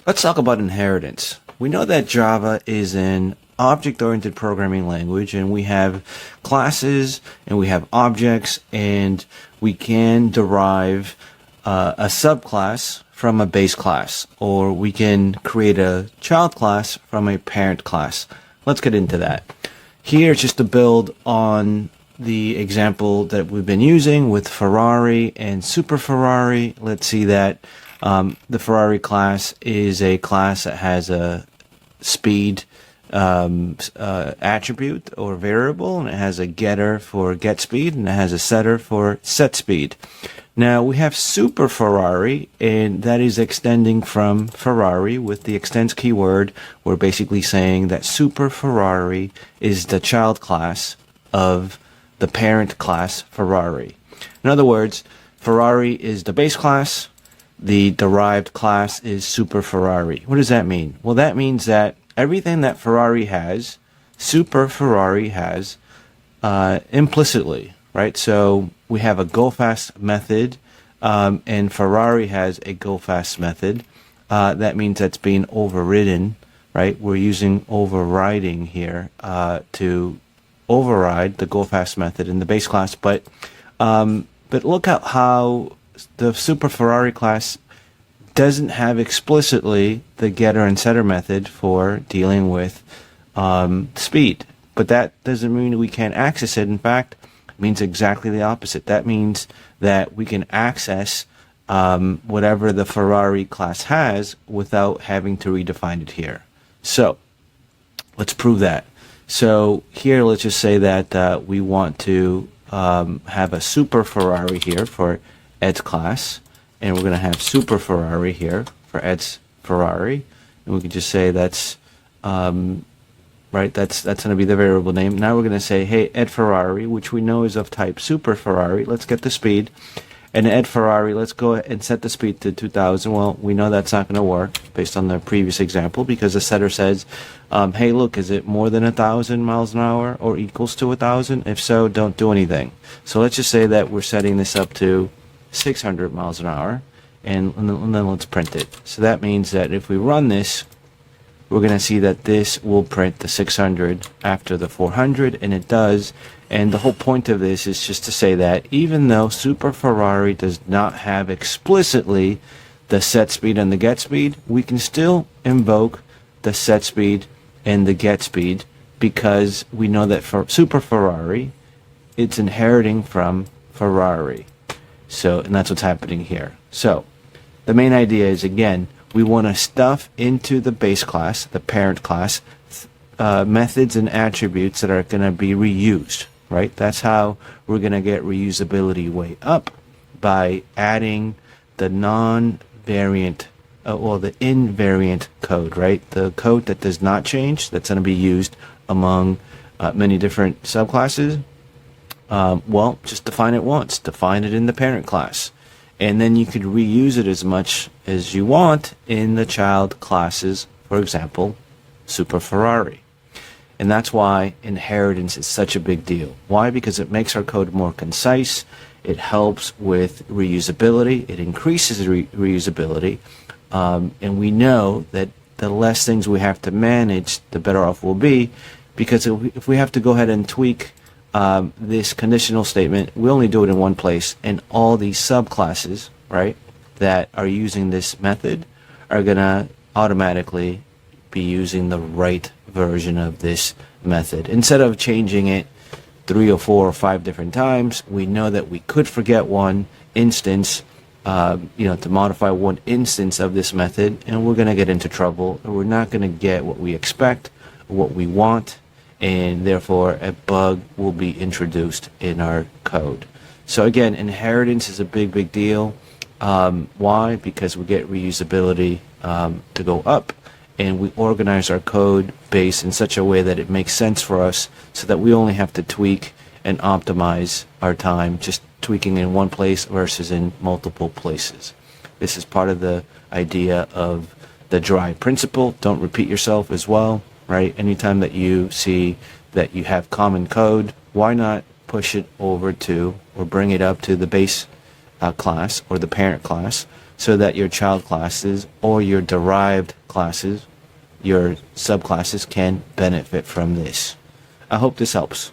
Let's talk about inheritance. We know that Java is an object-oriented programming language, and we have classes and we have objects, and we can derive a subclass from a base class, or we can create a child class from a parent class. Let's get into that. Here, just to build on the example that we've been using with Ferrari and Super Ferrari, let's see that the Ferrari class is a class that has a speed attribute or variable, and it has a getter for get speed, and it has a setter for set speed. Now we have Super Ferrari, and that is extending from Ferrari with the extends keyword. We're basically saying that Super Ferrari is the child class of the parent class Ferrari. In other words, Ferrari is the base class, the derived class is Super Ferrari. What does that mean? Well, that means that everything that Ferrari has, Super Ferrari has implicitly, right? So we have a go fast method, and Ferrari has a go fast method. That means that's being overridden, right? We're using overriding here to override the go fast method in the base class. But look at how the Super Ferrari class doesn't have explicitly the getter and setter method for dealing with speed. But that doesn't mean we can't access it. In fact, it means exactly the opposite. That means that we can access whatever the Ferrari class has without having to redefine it here. So let's prove that. So here, let's just say that we want to have a Super Ferrari here for Ed's class, and we're going to have Super Ferrari here for Ed's Ferrari, and we can just say that's right. That's going to be the variable name. Now we're going to say, hey, Ed Ferrari, which we know is of type Super Ferrari. Let's get the speed, and Ed Ferrari. Let's go and set the speed to 2,000. Well, we know that's not going to work based on the previous example because the setter says, hey, look, is it more than 1,000 miles an hour or equals to 1,000? If so, don't do anything. So let's just say that we're setting this up to 600 miles an hour, and then let's print it. So that means that if we run this, we're going to see that this will print the 600 after the 400, and it does. And the whole point of this is just to say that even though Super Ferrari does not have explicitly the set speed and the get speed, we can still invoke the set speed and the get speed because we know that for Super Ferrari, it's inheriting from Ferrari. So, and that's what's happening here. So, the main idea is, again, we want to stuff into the base class, the parent class, methods and attributes that are going to be reused, right? That's how we're going to get reusability way up, by adding the non-variant, well, the invariant code, right? The code that does not change, that's going to be used among many different subclasses. Well, just define it once. Define it in the parent class. And then you could reuse it as much as you want in the child classes, for example, Super Ferrari. And that's why inheritance is such a big deal. Why? Because it makes our code more concise. It helps with reusability. It increases reusability. And we know that the less things we have to manage, the better off we'll be. Because if we have to go ahead and tweak this conditional statement, we only do it in one place, and all these subclasses, right, that are using this method are going to automatically be using the right version of this method. Instead of changing it 3 or 4 or 5 different times, we know that we could forget one instance, to modify one instance of this method, and we're going to get into trouble, and we're not going to get what we expect, what we want, and therefore a bug will be introduced in our code. So again, inheritance is a big deal. Why? Because we get reusability to go up, and we organize our code base in such a way that it makes sense for us, so that we only have to tweak and optimize our time, just tweaking in one place versus in multiple places. This is part of the idea of the dry principle. Don't repeat yourself as well. Right? Anytime that you see that you have common code, why not push it over to, or bring it up to the base class or the parent class so that your child classes or your derived classes, your subclasses, can benefit from this. I hope this helps.